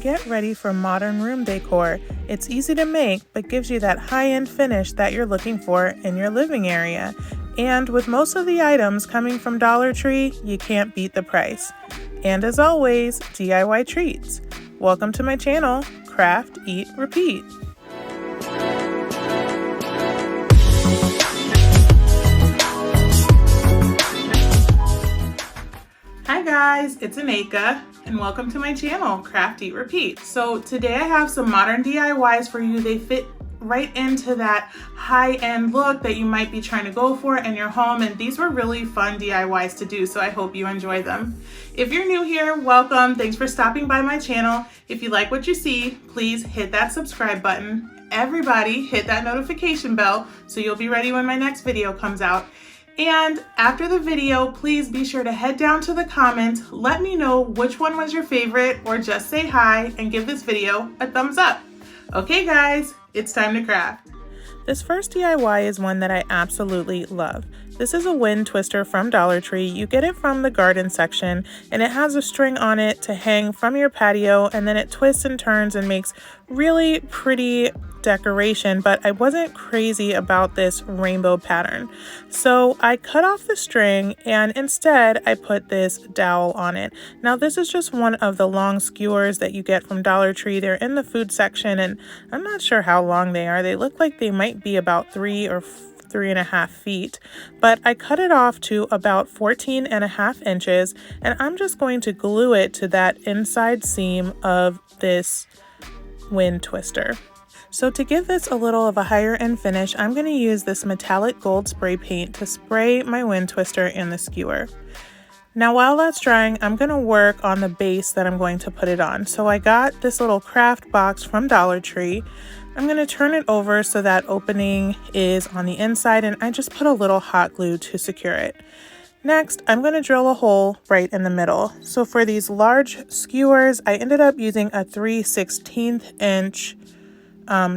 Get ready for modern room decor. It's easy to make, but gives you that high-end finish that you're looking for in your living area. And with most of the items coming from Dollar Tree, you can't beat the price. And as always, DIY treats. Welcome to my channel, Craft, Eat, Repeat. Hi guys, it's Aneka and welcome to my channel, Craft, Eat, Repeat. So today I have some modern DIYs for you. They fit right into that high-end look that you might be trying to go for in your home, and these were really fun DIYs to do, so I hope you enjoy them. If you're new here, welcome. Thanks for stopping by my channel. If you like what you see, please hit that subscribe button. Everybody hit that notification bell so you'll be ready when my next video comes out. And after the video, please be sure to head down to the comments. Let me know which one was your favorite, or just say hi and give this video a thumbs up. Okay guys, it's time to craft. This first DIY is one that I absolutely love. This is a wind twister from Dollar Tree. You get it from the garden section, and it has a string on it to hang from your patio, and then it twists and turns and makes really pretty decoration, but I wasn't crazy about this rainbow pattern. So I cut off the string and instead I put this dowel on it. Now this is just one of the long skewers that you get from Dollar Tree. They're in the food section and I'm not sure how long they are. They look like they might be about 3 or 3.5 feet, but I cut it off to about 14.5 inches, and I'm just going to glue it to that inside seam of this wind twister. So to give this a little of a higher end finish, I'm going to use this metallic gold spray paint to spray my wind twister in the skewer. Now while that's drying, I'm going to work on the base that I'm going to put it on. So I got this little craft box from Dollar Tree. I'm going to turn it over so that opening is on the inside, and I just put a little hot glue to secure it. Next, I'm going to drill a hole right in the middle. So for these large skewers, I ended up using a 3/16 inch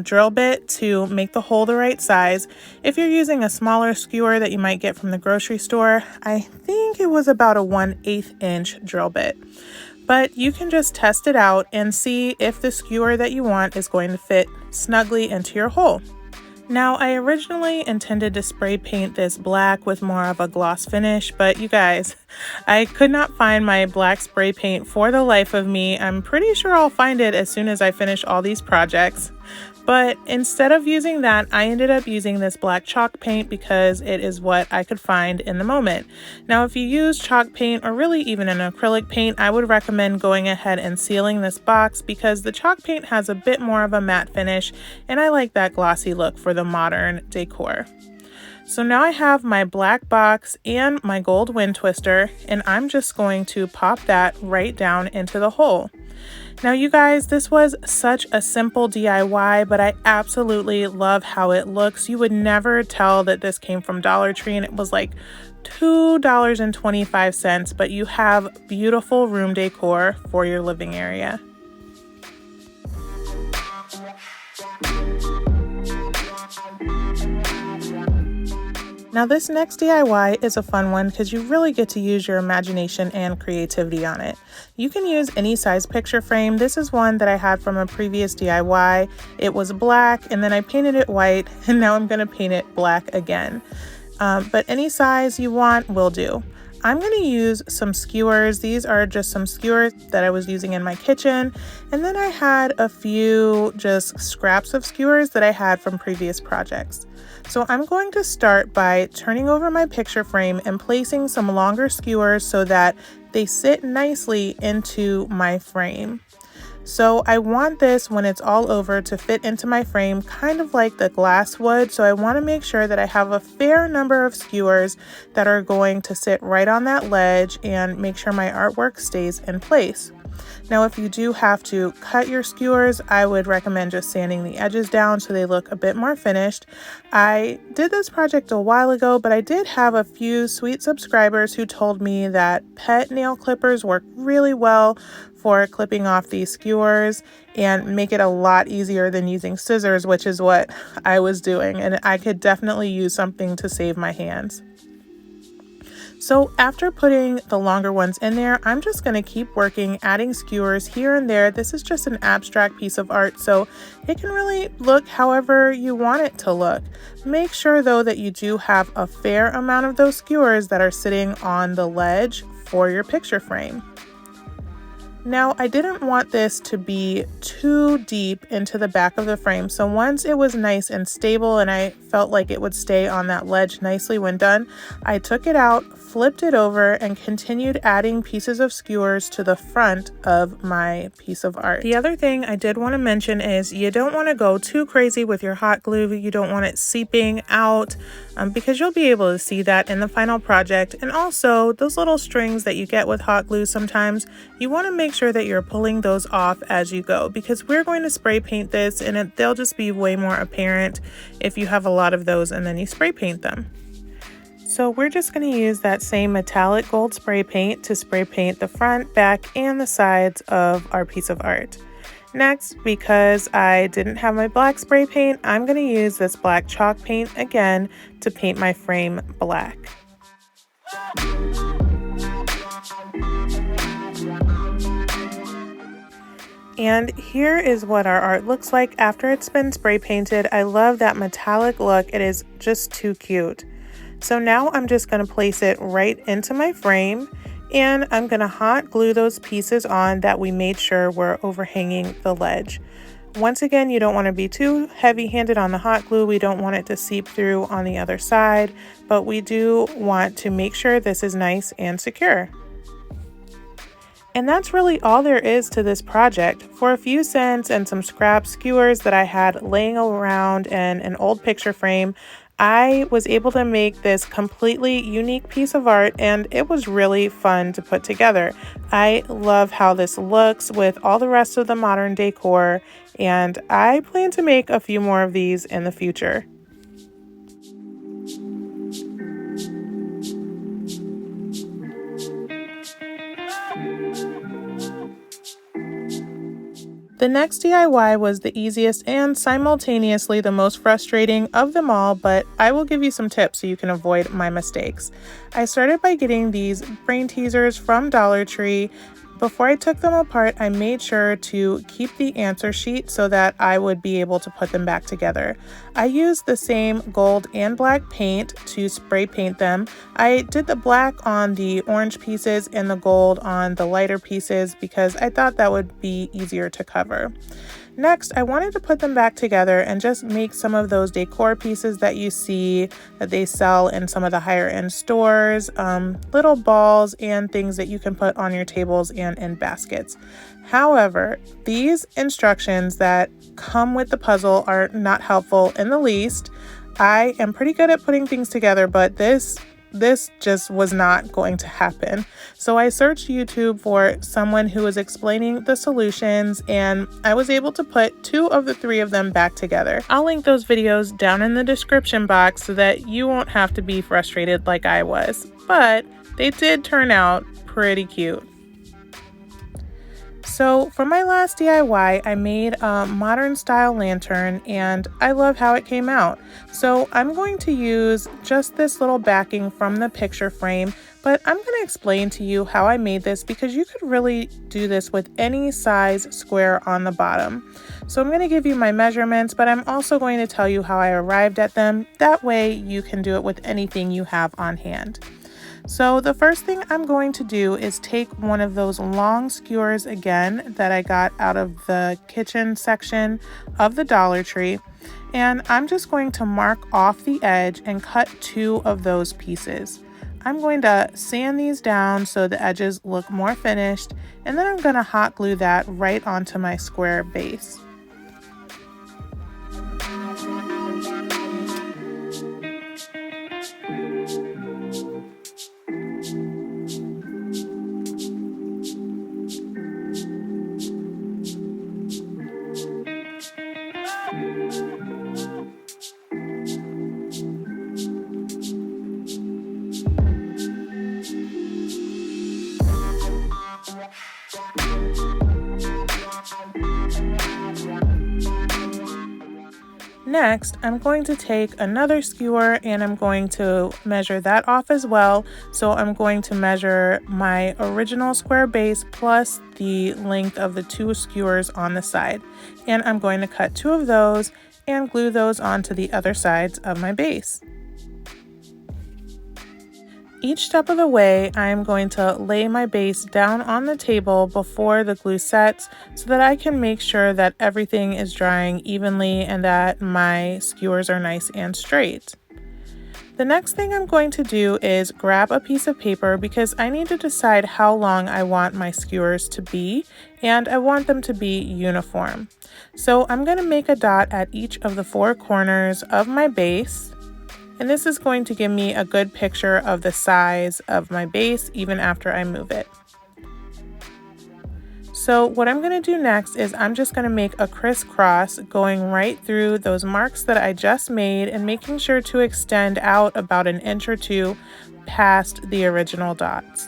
drill bit to make the hole the right size. If you're using a smaller skewer that you might get from the grocery store, I think it was about a 1/8 inch drill bit. But you can just test it out and see if the skewer that you want is going to fit snugly into your hole. Now, I originally intended to spray paint this black with more of a gloss finish, but you guys, I could not find my black spray paint for the life of me. I'm pretty sure I'll find it as soon as I finish all these projects. But instead of using that, I ended up using this black chalk paint because it is what I could find in the moment. Now, if you use chalk paint or really even an acrylic paint, I would recommend going ahead and sealing this box because the chalk paint has a bit more of a matte finish, and I like that glossy look for the modern decor. So now I have my black box and my gold wind twister, and I'm just going to pop that right down into the hole. Now you guys, this was such a simple DIY, but I absolutely love how it looks. You would never tell that this came from Dollar Tree, and it was like $2.25, but you have beautiful room decor for your living area. Now this next DIY is a fun one because you really get to use your imagination and creativity on it. You can use any size picture frame. This is one that I had from a previous DIY. It was black and then I painted it white, and now I'm going to paint it black again. But any size you want will do. I'm going to use some skewers. These are just some skewers that I was using in my kitchen. And then I had a few just scraps of skewers that I had from previous projects. So I'm going to start by turning over my picture frame and placing some longer skewers so that they sit nicely into my frame. So I want this, when it's all over, to fit into my frame kind of like the glass would. So I want to make sure that I have a fair number of skewers that are going to sit right on that ledge and make sure my artwork stays in place. Now, if you do have to cut your skewers, I would recommend just sanding the edges down so they look a bit more finished. I did this project a while ago, but I did have a few sweet subscribers who told me that pet nail clippers work really well for clipping off these skewers and make it a lot easier than using scissors, which is what I was doing, and I could definitely use something to save my hands. So after putting the longer ones in there, I'm just going to keep working, adding skewers here and there. This is just an abstract piece of art, so it can really look however you want it to look. Make sure though that you do have a fair amount of those skewers that are sitting on the ledge for your picture frame. Now, I didn't want this to be too deep into the back of the frame, so once it was nice and stable and I felt like it would stay on that ledge nicely when done, I took it out, flipped it over, and continued adding pieces of skewers to the front of my piece of art. The other thing I did want to mention is you don't want to go too crazy with your hot glue. You don't want it seeping out because you'll be able to see that in the final project. And also, those little strings that you get with hot glue sometimes, you want to make sure that you're pulling those off as you go, because we're going to spray paint this and they'll just be way more apparent if you have a lot of those and then you spray paint them. So we're just going to use that same metallic gold spray paint to spray paint the front, back, and the sides of our piece of art. Next, because I didn't have my black spray paint, I'm going to use this black chalk paint again to paint my frame black. And here is what our art looks like after it's been spray painted. I love that metallic look. It is just too cute. So now I'm just going to place it right into my frame, and I'm going to hot glue those pieces on that we made sure were overhanging the ledge. Once again, you don't want to be too heavy-handed on the hot glue. We don't want it to seep through on the other side, but we do want to make sure this is nice and secure. And that's really all there is to this project. For a few cents and some scrap skewers that I had laying around in an old picture frame, I was able to make this completely unique piece of art, and it was really fun to put together. I love how this looks with all the rest of the modern decor, and I plan to make a few more of these in the future. The next DIY was the easiest and simultaneously the most frustrating of them all, but I will give you some tips so you can avoid my mistakes. I started by getting these brain teasers from Dollar Tree. Before I took them apart, I made sure to keep the answer sheet so that I would be able to put them back together. I used the same gold and black paint to spray paint them. I did the black on the orange pieces and the gold on the lighter pieces because I thought that would be easier to cover. Next, I wanted to put them back together and just make some of those decor pieces that you see that they sell in some of the higher end stores, little balls and things that you can put on your tables and in baskets. However, these instructions that come with the puzzle are not helpful in the least. I am pretty good at putting things together, but this just was not going to happen. So I searched YouTube for someone who was explaining the solutions, and I was able to put 2 of the 3 of them back together. I'll link those videos down in the description box so that you won't have to be frustrated like I was, but they did turn out pretty cute. So for my last DIY, I made a modern style lantern, and I love how it came out. So I'm going to use just this little backing from the picture frame, but I'm going to explain to you how I made this because you could really do this with any size square on the bottom. So I'm going to give you my measurements, but I'm also going to tell you how I arrived at them. That way you can do it with anything you have on hand. So the first thing I'm going to do is take one of those long skewers again that I got out of the kitchen section of the Dollar Tree, and I'm just going to mark off the edge and cut 2 of those pieces. I'm going to sand these down so the edges look more finished, and then I'm going to hot glue that right onto my square base. Next, I'm going to take another skewer and I'm going to measure that off as well. So I'm going to measure my original square base plus the length of the 2 skewers on the side. And I'm going to cut 2 of those and glue those onto the other sides of my base. Each step of the way, I am going to lay my base down on the table before the glue sets so that I can make sure that everything is drying evenly and that my skewers are nice and straight. The next thing I'm going to do is grab a piece of paper because I need to decide how long I want my skewers to be, and I want them to be uniform. So I'm going to make a dot at each of the 4 corners of my base. And this is going to give me a good picture of the size of my base even after I move it. So what I'm going to do next is I'm just going to make a crisscross going right through those marks that I just made and making sure to extend out about an inch or 2 past the original dots.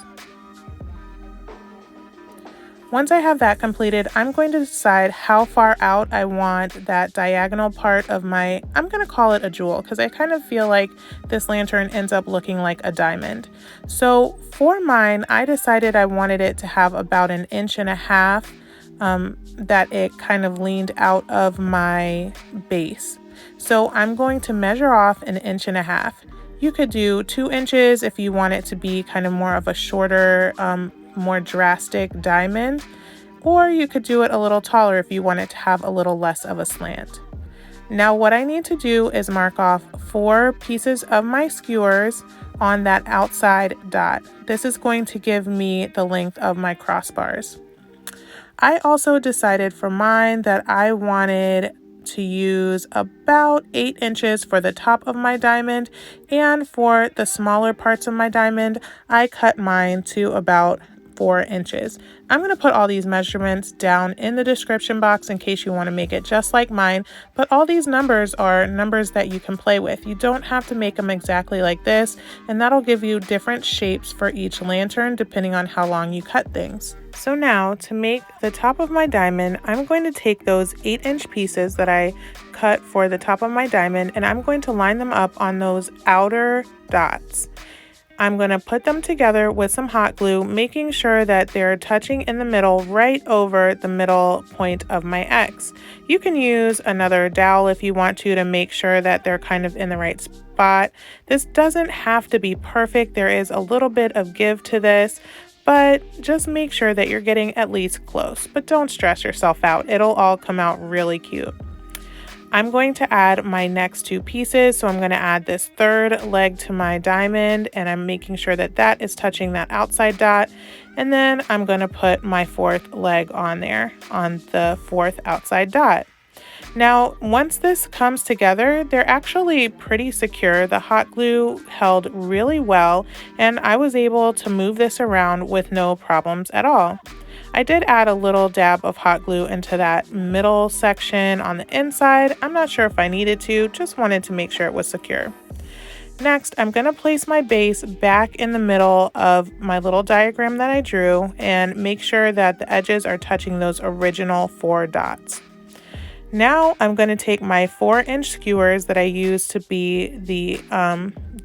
Once I have that completed, I'm going to decide how far out I want that diagonal part of my, I'm going to call it a jewel because I kind of feel like this lantern ends up looking like a diamond. So for mine, I decided I wanted it to have about 1.5 inches that it kind of leaned out of my base. So I'm going to measure off 1.5 inches. You could do 2 inches if you want it to be kind of more of a shorter, more drastic diamond, or you could do it a little taller if you want it to have a little less of a slant. Now what I need to do is mark off 4 pieces of my skewers on that outside dot. This is going to give me the length of my crossbars. I also decided for mine that I wanted to use about 8 inches for the top of my diamond, and for the smaller parts of my diamond, I cut mine to about 4 inches. I'm going to put all these measurements down in the description box in case you want to make it just like mine, but all these numbers are numbers that you can play with. You don't have to make them exactly like this, and that'll give you different shapes for each lantern depending on how long you cut things. So now to make the top of my diamond, I'm going to take those 8-inch pieces that I cut for the top of my diamond and I'm going to line them up on those outer dots. I'm going to put them together with some hot glue, making sure that they're touching in the middle right over the middle point of my X. You can use another dowel if you want to make sure that they're kind of in the right spot. This doesn't have to be perfect. There is a little bit of give to this, but just make sure that you're getting at least close. But don't stress yourself out. It'll all come out really cute. I'm going to add my next 2 pieces. So I'm going to add this 3rd leg to my diamond and I'm making sure that that is touching that outside dot. And then I'm going to put my 4th leg on there on the 4th outside dot. Now, once this comes together, they're actually pretty secure. The hot glue held really well and I was able to move this around with no problems at all. I did add a little dab of hot glue into that middle section on the inside. I'm not sure if I needed to, just wanted to make sure it was secure. Next, I'm going to place my base back in the middle of my little diagram that I drew and make sure that the edges are touching those original 4 dots. Now I'm going to take my 4-inch skewers that I used to be the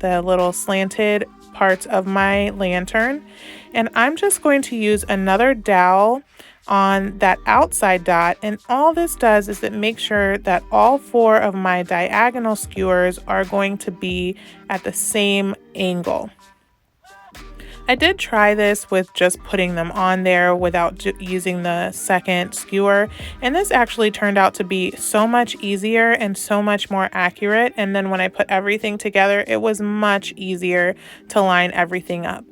little slanted parts of my lantern, and I'm just going to use another dowel on that outside dot, and all this does is it makes sure that all 4 of my diagonal skewers are going to be at the same angle. I did try this with just putting them on there without using the 2nd skewer, and this actually turned out to be so much easier and so much more accurate, and then when I put everything together, it was much easier to line everything up.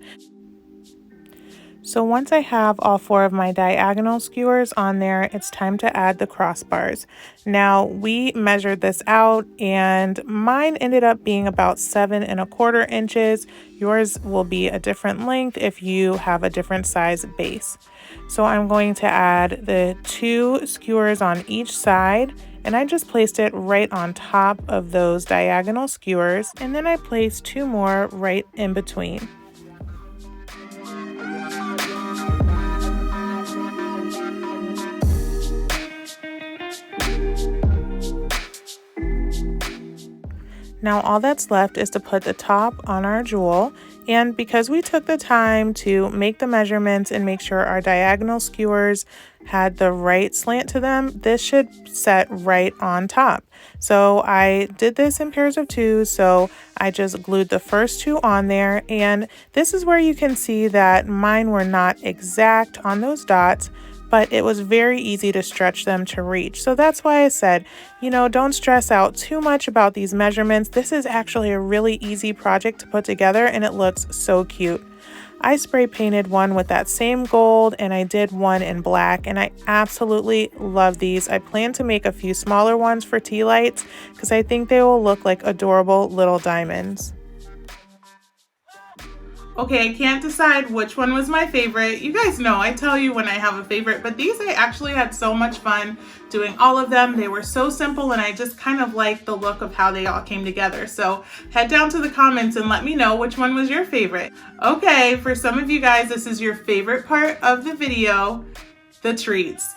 So once I have all 4 of my diagonal skewers on there, it's time to add the crossbars. Now we measured this out and mine ended up being about 7¼ inches. Yours will be a different length if you have a different size base. So I'm going to add the 2 skewers on each side, and I just placed it right on top of those diagonal skewers, and then I placed 2 more right in between. Now all that's left is to put the top on our jewel, and because we took the time to make the measurements and make sure our diagonal skewers had the right slant to them, this should set right on top. So I did this in pairs of 2, so I just glued the first 2 on there, and this is where you can see that mine were not exact on those dots, but it was very easy to stretch them to reach. So that's why I said, you know, don't stress out too much about these measurements. This is actually a really easy project to put together, and it looks so cute. I spray painted one with that same gold, and I did one in black, and I absolutely love these. I plan to make a few smaller ones for tea lights because I think they will look like adorable little diamonds. Okay, I can't decide which one was my favorite. You guys know I tell you when I have a favorite, but these I actually had so much fun doing all of them. They were so simple, and I just kind of liked the look of how they all came together. So head down to the comments and let me know which one was your favorite. Okay, for some of you guys, this is your favorite part of the video, the treats.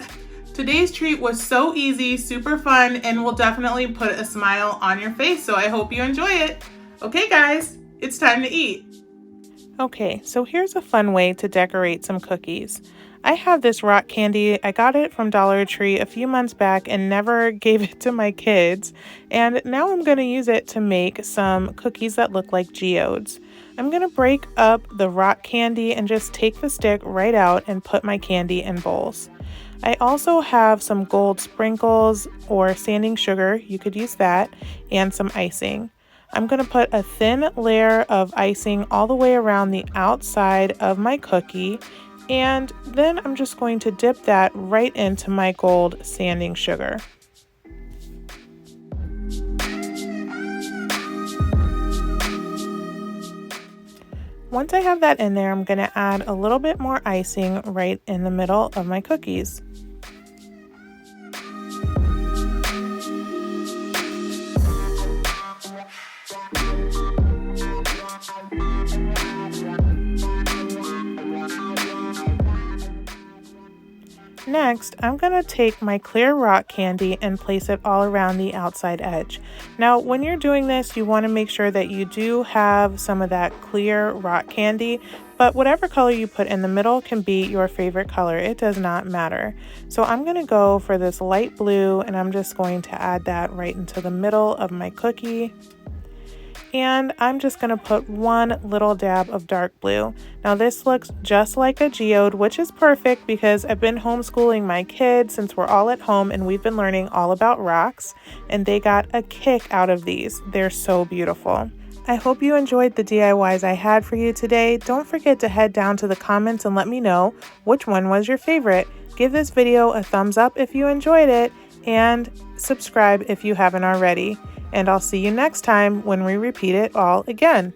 Today's treat was so easy, super fun, and will definitely put a smile on your face, so I hope you enjoy it. Okay guys, it's time to eat. Okay, so here's a fun way to decorate some cookies. I have this rock candy. I got it from Dollar Tree a few months back and never gave it to my kids. And now I'm going to use it to make some cookies that look like geodes. I'm going to break up the rock candy and just take the stick right out and put my candy in bowls. I also have some gold sprinkles or sanding sugar, you could use that, and some icing. I'm going to put a thin layer of icing all the way around the outside of my cookie, and then I'm just going to dip that right into my gold sanding sugar. Once I have that in there, I'm going to add a little bit more icing right in the middle of my cookies. Next, I'm going to take my clear rock candy and place it all around the outside edge. Now, when you're doing this, you want to make sure that you do have some of that clear rock candy, but whatever color you put in the middle can be your favorite color. It does not matter. So I'm going to go for this light blue, and I'm just going to add that right into the middle of my cookie. And I'm just going to put one little dab of dark blue. Now this looks just like a geode, which is perfect because I've been homeschooling my kids since we're all at home, and we've been learning all about rocks, and they got a kick out of these. They're so beautiful. I hope you enjoyed the DIYs I had for you today. Don't forget to head down to the comments and let me know which one was your favorite. Give this video a thumbs up if you enjoyed it, and subscribe if you haven't already. And I'll see you next time when we repeat it all again.